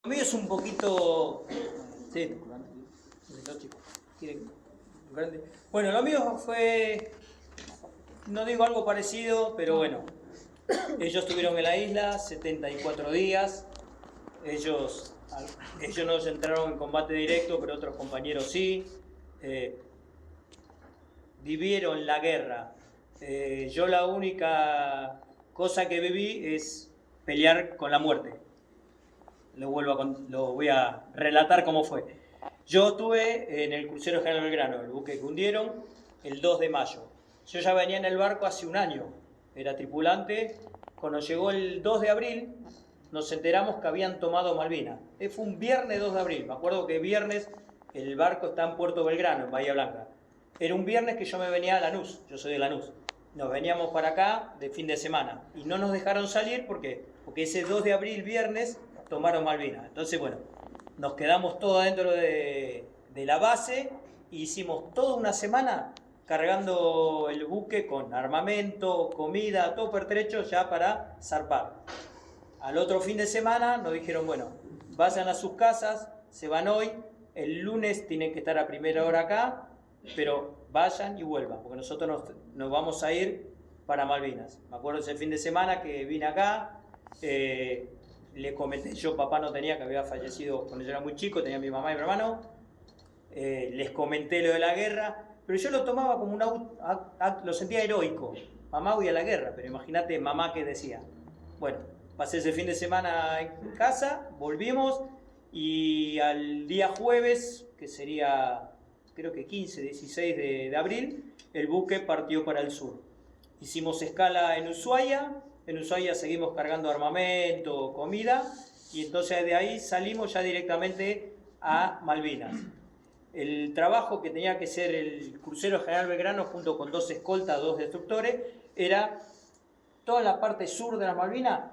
Lo mío es un poquito... Sí, bueno, lo mío fue, no digo algo parecido, pero bueno, ellos estuvieron en la isla 74 días, ellos no entraron en combate directo, pero otros compañeros sí, vivieron la guerra. Yo la única cosa que viví es pelear con la muerte. Lo voy a relatar cómo fue. Yo estuve en el crucero General Belgrano, el buque que hundieron, el 2 de mayo. Yo ya venía en el barco hace un año, era tripulante. Cuando llegó el 2 de abril, nos enteramos que habían tomado Malvinas. Fue un viernes 2 de abril, me acuerdo que viernes el barco está en Puerto Belgrano, en Bahía Blanca. Era un viernes que yo me venía a Lanús, yo soy de Lanús. Nos veníamos para acá de fin de semana y no nos dejaron salir porque ese 2 de abril, viernes, tomaron Malvinas. Entonces, bueno, nos quedamos todos dentro de la base e hicimos toda una semana cargando el buque con armamento, comida, todo pertrecho ya para zarpar. Al otro fin de semana nos dijeron, bueno, vayan a sus casas, se van hoy, el lunes tienen que estar a primera hora acá, pero vayan y vuelvan, porque nosotros nos vamos a ir para Malvinas. Me acuerdo ese fin de semana que vine acá, le comenté, yo papá no tenía, que había fallecido cuando yo era muy chico, tenía mi mamá y mi hermano, les comenté lo de la guerra, pero yo lo tomaba como lo sentía heroico. Mamá voy a la guerra, pero imagínate mamá que decía. Bueno, pasé ese fin de semana en casa, volvimos y al día jueves, que sería creo que 15, 16 de abril, el buque partió para el sur. Hicimos escala en Ushuaia seguimos cargando armamento, comida, y entonces de ahí salimos ya directamente a Malvinas. El trabajo que tenía que ser el crucero General Belgrano junto con 2 escoltas, 2 destructores, era toda la parte sur de las Malvinas,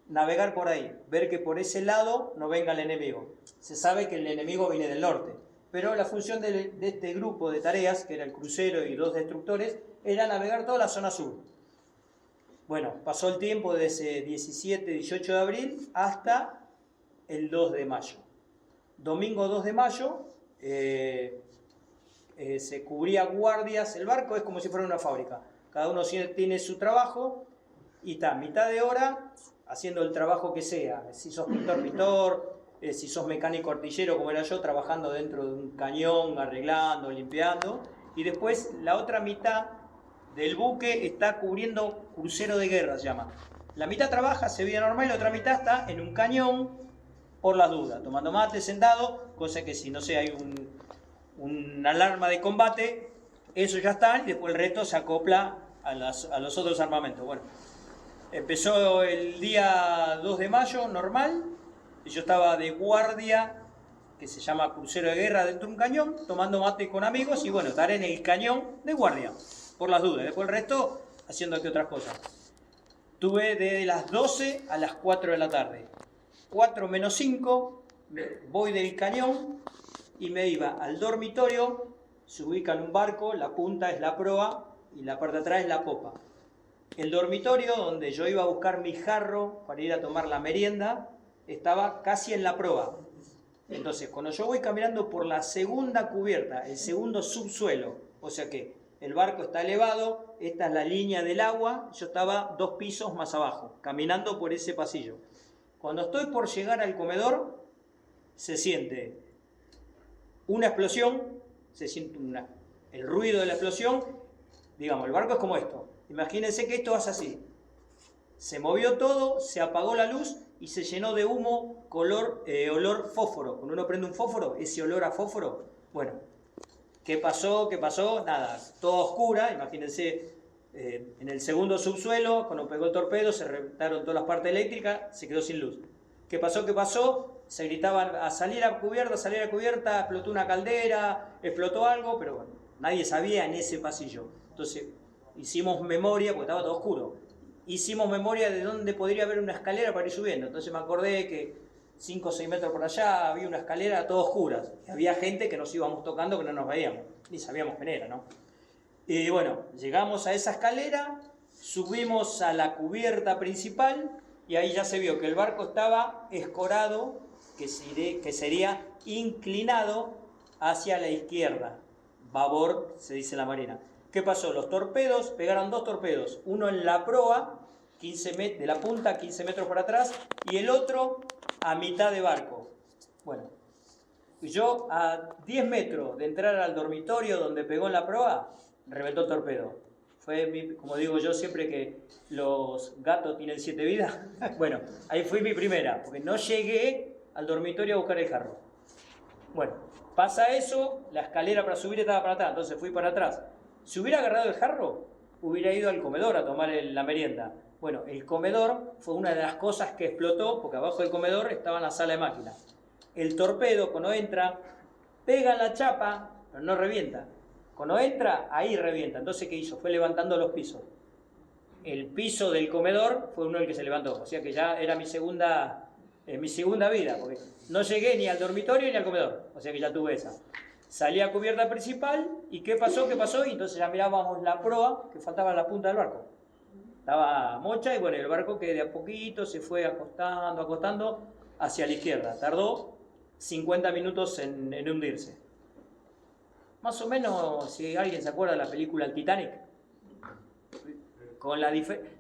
navegar por ahí, ver que por ese lado no venga el enemigo. Se sabe que el enemigo viene del norte, pero la función de este grupo de tareas, que era el crucero y 2 destructores, era navegar toda la zona sur. Bueno, pasó el tiempo desde ese 17, 18 de abril hasta el 2 de mayo. Domingo 2 de mayo se cubría guardias, el barco es como si fuera una fábrica, cada uno tiene su trabajo y está mitad de hora haciendo el trabajo que sea, si sos pintor, si sos mecánico artillero como era yo, trabajando dentro de un cañón, arreglando, limpiando, y después la otra mitad del buque está cubriendo crucero de guerra, se llama. La mitad trabaja, se ve normal, y la otra mitad está en un cañón por las dudas, tomando mate, sentado, cosa que si no sé, hay una alarma de combate, eso ya está, y después el resto se acopla a los otros armamentos. Bueno, empezó el día 2 de mayo, normal, y yo estaba de guardia, que se llama crucero de guerra, dentro de un cañón, tomando mate con amigos, y bueno, estar en el cañón de guardia, por las dudas. Después el resto, haciendo aquí otras cosas. Tuve de las 12 a las 4 de la tarde. 4 menos 5, voy del cañón y me iba al dormitorio, se ubica en un barco, la punta es la proa y la parte de atrás es la popa. El dormitorio donde yo iba a buscar mi jarro para ir a tomar la merienda estaba casi en la proa. Entonces, cuando yo voy caminando por la segunda cubierta, el segundo subsuelo, o sea que el barco está elevado, esta es la línea del agua, yo estaba 2 pisos más abajo, caminando por ese pasillo. Cuando estoy por llegar al comedor, se siente una explosión, se siente el ruido de la explosión, digamos, el barco es como esto. Imagínense que esto hace así. Se movió todo, se apagó la luz y se llenó de humo, olor fósforo. Cuando uno prende un fósforo, ese olor a fósforo, bueno, ¿qué pasó? ¿Qué pasó? Nada, toda oscura, imagínense, en el segundo subsuelo, cuando pegó el torpedo, se reventaron todas las partes eléctricas, se quedó sin luz. ¿Qué pasó? ¿Qué pasó? Se gritaban a salir a cubierta, explotó una caldera, explotó algo, pero bueno, nadie sabía en ese pasillo. Entonces, hicimos memoria, porque estaba todo oscuro, hicimos memoria de dónde podría haber una escalera para ir subiendo. Entonces me acordé que 5 o 6 metros por allá había una escalera toda oscura. Había gente que nos íbamos tocando que no nos veíamos, ni sabíamos quién era, ¿no? Y bueno, llegamos a esa escalera, subimos a la cubierta principal y ahí ya se vio que el barco estaba escorado, que sería inclinado hacia la izquierda. Babor, se dice en la marina. ¿Qué pasó? Los torpedos, pegaron 2 torpedos, uno en la proa, de la punta, 15 metros para atrás, y el otro a mitad de barco. Bueno, yo a 10 metros de entrar al dormitorio donde pegó en la proa, reventó el torpedo. Fue, como digo yo siempre que los gatos tienen 7 vidas, bueno, ahí fue mi primera, porque no llegué al dormitorio a buscar el jarro. Bueno, pasa eso, la escalera para subir estaba para atrás, entonces fui para atrás. Si hubiera agarrado el jarro, hubiera ido al comedor a tomar la merienda. Bueno, el comedor fue una de las cosas que explotó, porque abajo del comedor estaba la sala de máquinas. El torpedo, cuando entra, pega en la chapa, pero no revienta. Cuando entra, ahí revienta. Entonces, ¿qué hizo? Fue levantando los pisos. El piso del comedor fue uno el que se levantó. O sea que ya era mi segunda vida, porque no llegué ni al dormitorio ni al comedor. O sea que ya tuve esa. Salí a cubierta principal, ¿y qué pasó? ¿Qué pasó? Y entonces ya mirábamos la proa, que faltaba la punta del barco. Estaba mocha, y bueno, el barco que de a poquito se fue acostando hacia la izquierda. Tardó 50 minutos en hundirse. Más o menos, si alguien se acuerda de la película El Titanic,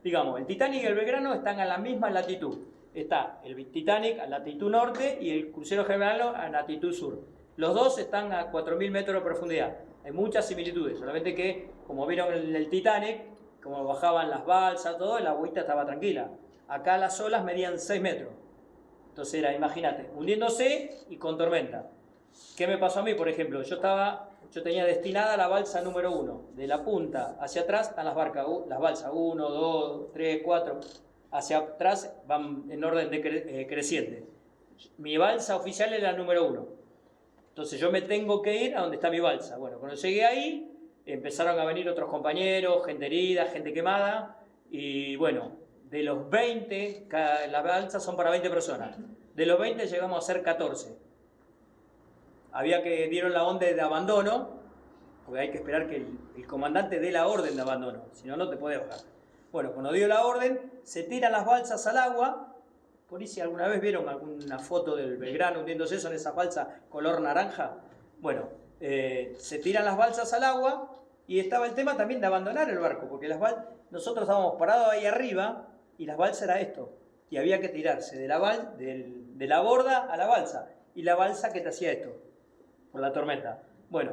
digamos, el Titanic y el Belgrano están a la misma latitud. Está el Titanic a latitud norte y el crucero Belgrano a latitud sur. Los dos están a 4.000 metros de profundidad. Hay muchas similitudes, solamente que, como vieron en el Titanic, como bajaban las balsas, todo, la agüita estaba tranquila. Acá las olas medían 6 metros. Entonces era, imagínate, hundiéndose y con tormenta. ¿Qué me pasó a mí, por ejemplo? Yo tenía destinada la balsa número 1. De la punta hacia atrás están las balsas 1, 2, 3, 4. Hacia atrás van en orden creciente. Mi balsa oficial es la número 1. Entonces yo me tengo que ir a donde está mi balsa. Bueno, cuando llegué ahí, empezaron a venir otros compañeros, gente herida, gente quemada. Y bueno, de los 20, las balsas son para 20 personas. De los 20 llegamos a ser 14. Dieron la orden de abandono, porque hay que esperar que el comandante dé la orden de abandono, si no, no te podés bajar. Bueno, cuando dio la orden, se tiran las balsas al agua. Por ahí si alguna vez vieron alguna foto del Belgrano hundiéndose, son esas balsas color naranja. Bueno, se tiran las balsas al agua y estaba el tema también de abandonar el barco, porque nosotros estábamos parados ahí arriba y las balsas era esto. Y había que tirarse de la borda a la balsa. Y la balsa que te hacía esto, por la tormenta. Bueno,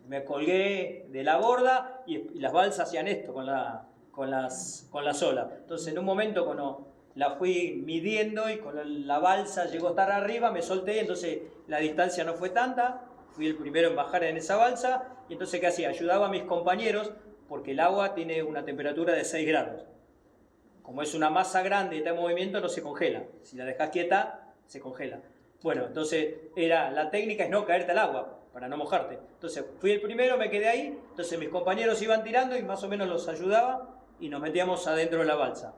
me colgué de la borda y las balsas hacían esto con las olas. Entonces en un momento cuando la fui midiendo y con la balsa llegó a estar arriba, me solté, entonces la distancia no fue tanta, fui el primero en bajar en esa balsa, y entonces ¿qué hacía? Ayudaba a mis compañeros, porque el agua tiene una temperatura de 6 grados. Como es una masa grande y está en movimiento, no se congela. Si la dejas quieta, se congela. Bueno, entonces la técnica es no caerte al agua, para no mojarte. Entonces fui el primero, me quedé ahí, entonces mis compañeros iban tirando y más o menos los ayudaba y nos metíamos adentro de la balsa.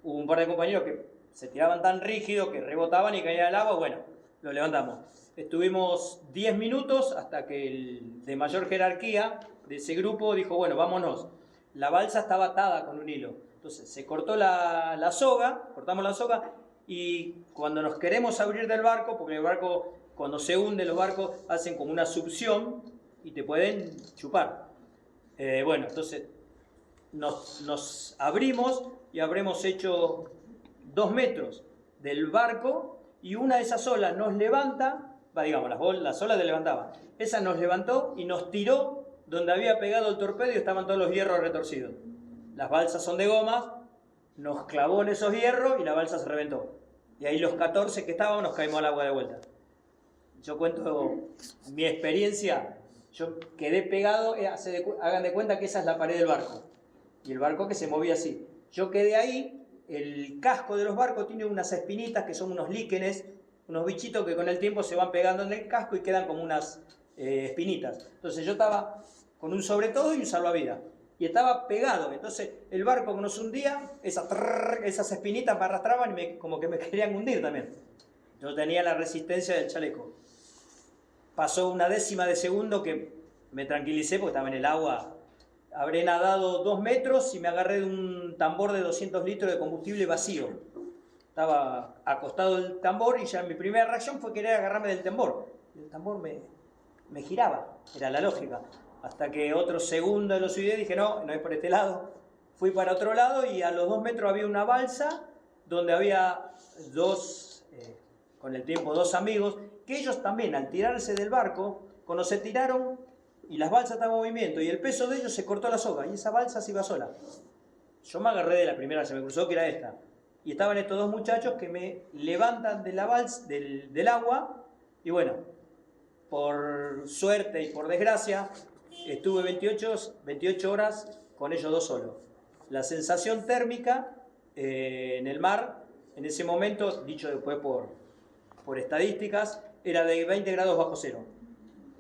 Hubo un par de compañeros que se tiraban tan rígido que rebotaban y caían al agua, bueno, lo levantamos. Estuvimos 10 minutos hasta que el de mayor jerarquía de ese grupo dijo, bueno, vámonos. La balsa estaba atada con un hilo. Entonces se cortó la soga, cortamos la soga, y cuando nos queremos abrir del barco, porque el barco, cuando se hunde, los barcos hacen como una succión y te pueden chupar. Bueno, entonces nos abrimos y habremos hecho 2 metros del barco y una de esas olas nos levanta, digamos, las olas te levantaban. Esa nos levantó y nos tiró donde había pegado el torpedo y estaban todos los hierros retorcidos. Las balsas son de gomas, nos clavó en esos hierros y la balsa se reventó. Y ahí los 14 que estábamos nos caímos al agua de vuelta. Yo cuento mi experiencia, yo quedé pegado, hagan de cuenta que esa es la pared del barco. Y el barco que se movía así. Yo quedé ahí, el casco de los barcos tiene unas espinitas que son unos líquenes, unos bichitos que con el tiempo se van pegando en el casco y quedan como unas espinitas. Entonces yo estaba con un sobre todo y un salvavidas. Y estaba pegado, entonces el barco que nos hundía, esas espinitas me arrastraban y como que me querían hundir también. Yo tenía la resistencia del chaleco. Pasó una décima de segundo que me tranquilicé porque estaba en el agua. Habré nadado 2 metros y me agarré de un tambor de 200 litros de combustible vacío. estaba acostado el tambor y ya mi primera reacción fue querer agarrarme del tambor. Y el tambor me giraba, era la lógica. Hasta que otro segundo lo subí y dije, no, no es por este lado. Fui para otro lado y a los 2 metros había una balsa donde había con el tiempo, 2 amigos, que ellos también al tirarse del barco, cuando se tiraron y las balsas estaban en movimiento y el peso de ellos se cortó la soga y esa balsa se iba sola. Yo me agarré de la primera que se me cruzó, que era esta. Y estaban estos 2 muchachos que me levantan de la balsa, del agua y bueno, por suerte y por desgracia, estuve 28 horas con ellos 2 solos. La sensación térmica en el mar, en ese momento, dicho después por estadísticas, era de 20 grados bajo cero.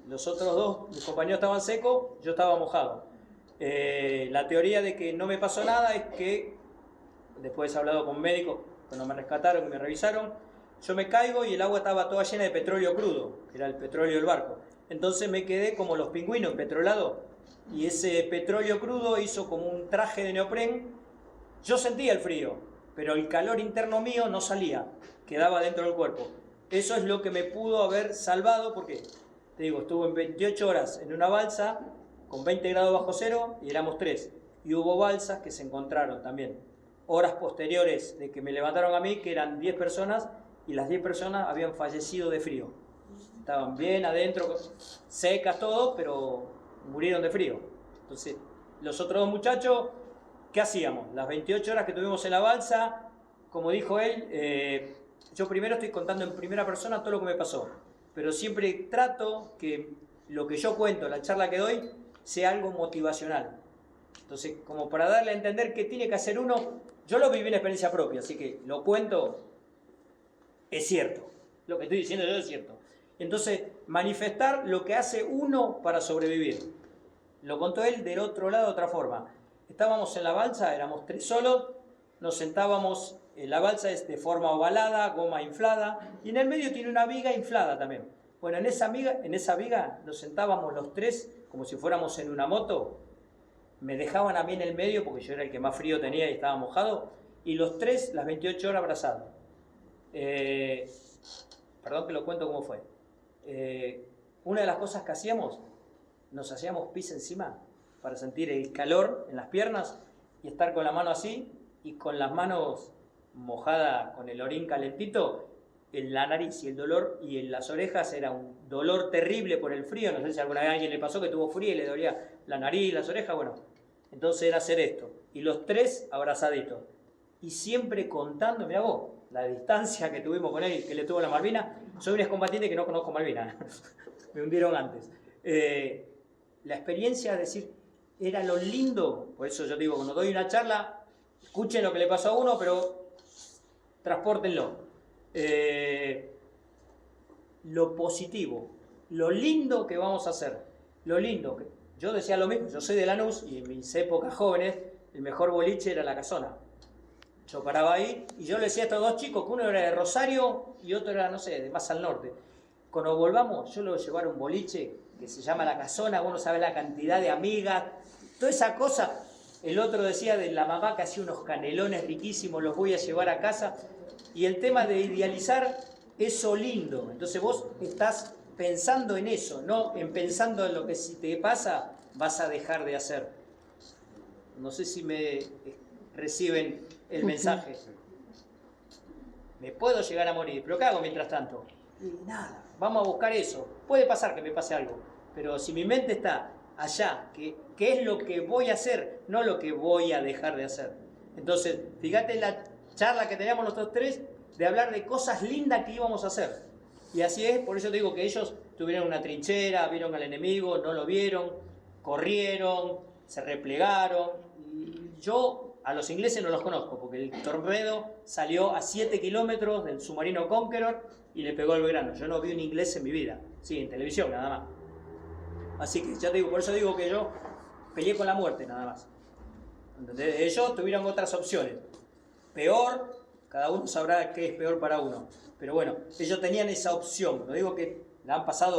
Los otros 2, mis compañeros estaban secos, yo estaba mojado. La teoría de que no me pasó nada es que, después he hablado con médicos, cuando me rescataron y me revisaron, yo me caigo y el agua estaba toda llena de petróleo crudo, que era el petróleo del barco. Entonces me quedé como los pingüinos, petrolado, y ese petróleo crudo hizo como un traje de neopren. Yo sentía el frío, pero el calor interno mío no salía, quedaba dentro del cuerpo. Eso es lo que me pudo haber salvado, porque, te digo, estuve en 28 horas en una balsa con 20 grados bajo cero y éramos 3. Y hubo balsas que se encontraron también, horas posteriores de que me levantaron a mí, que eran 10 personas, y las 10 personas habían fallecido de frío. Estaban bien adentro, secas todo, pero murieron de frío. Entonces, los otros 2 muchachos, ¿qué hacíamos? Las 28 horas que tuvimos en la balsa, como dijo él, yo primero estoy contando en primera persona todo lo que me pasó, pero siempre trato que lo que yo cuento, la charla que doy, sea algo motivacional. Entonces, como para darle a entender qué tiene que hacer uno, yo lo viví en experiencia propia, así que lo cuento, es cierto. Lo que estoy diciendo yo es cierto. Entonces, manifestar lo que hace uno para sobrevivir. Lo contó él del otro lado de otra forma. Estábamos en la balsa, éramos 3 solos, nos sentábamos, la balsa es de forma ovalada, goma inflada, y en el medio tiene una viga inflada también. Bueno, en esa viga nos sentábamos los 3 como si fuéramos en una moto. Me dejaban a mí en el medio porque yo era el que más frío tenía y estaba mojado, y los 3 las 28 horas abrazados. Perdón que lo cuento cómo fue. Una de las cosas que hacíamos, nos hacíamos pis encima para sentir el calor en las piernas y estar con la mano así y con las manos mojadas con el orín calentito en la nariz, y el dolor y en las orejas era un dolor terrible por el frío. No sé si alguna vez a alguien le pasó que tuvo frío y le dolía la nariz, las orejas. Bueno, entonces era hacer esto y los 3 abrazaditos y siempre contando, mirá vos, la distancia que tuvimos con él, que le tuvo la Malvina. Soy un excombatiente que no conozco Malvina, me hundieron antes. La experiencia de decir, era lo lindo, por eso yo digo, cuando doy una charla, escuchen lo que le pasó a uno, pero transpórtenlo. Lo positivo, lo lindo que vamos a hacer, lo lindo. Yo decía lo mismo, yo soy de Lanús y en mis épocas jóvenes el mejor boliche era La Casona. Yo paraba ahí y yo le decía a estos 2 chicos, que uno era de Rosario y otro era, no sé, de más al norte. Cuando volvamos, yo lo voy a llevar a un boliche que se llama La Casona, uno sabe la cantidad de amigas, toda esa cosa. El otro decía de la mamá que hacía unos canelones riquísimos, los voy a llevar a casa. Y el tema de idealizar eso lindo. Entonces vos estás pensando en eso, no en pensando en lo que si te pasa vas a dejar de hacer. No sé si me reciben el mensaje. Me puedo llegar a morir, pero ¿qué hago mientras tanto? Y nada, vamos a buscar eso. Puede pasar que me pase algo, pero si mi mente está allá, ¿qué es lo que voy a hacer? No lo que voy a dejar de hacer. Entonces, fíjate en la charla que teníamos nosotros 3, de hablar de cosas lindas que íbamos a hacer. Y así es, por eso te digo que ellos tuvieron una trinchera, vieron al enemigo, no lo vieron, corrieron, se replegaron. Y yo a los ingleses no los conozco, porque el torpedo salió a 7 kilómetros del submarino Conqueror y le pegó el Belgrano. Yo no vi un inglés en mi vida, sí, en televisión nada más. Así que ya te digo, por eso digo que yo peleé con la muerte nada más. ¿Entendés? Ellos tuvieron otras opciones. Peor, cada uno sabrá qué es peor para uno. Pero bueno, ellos tenían esa opción. No digo que la han pasado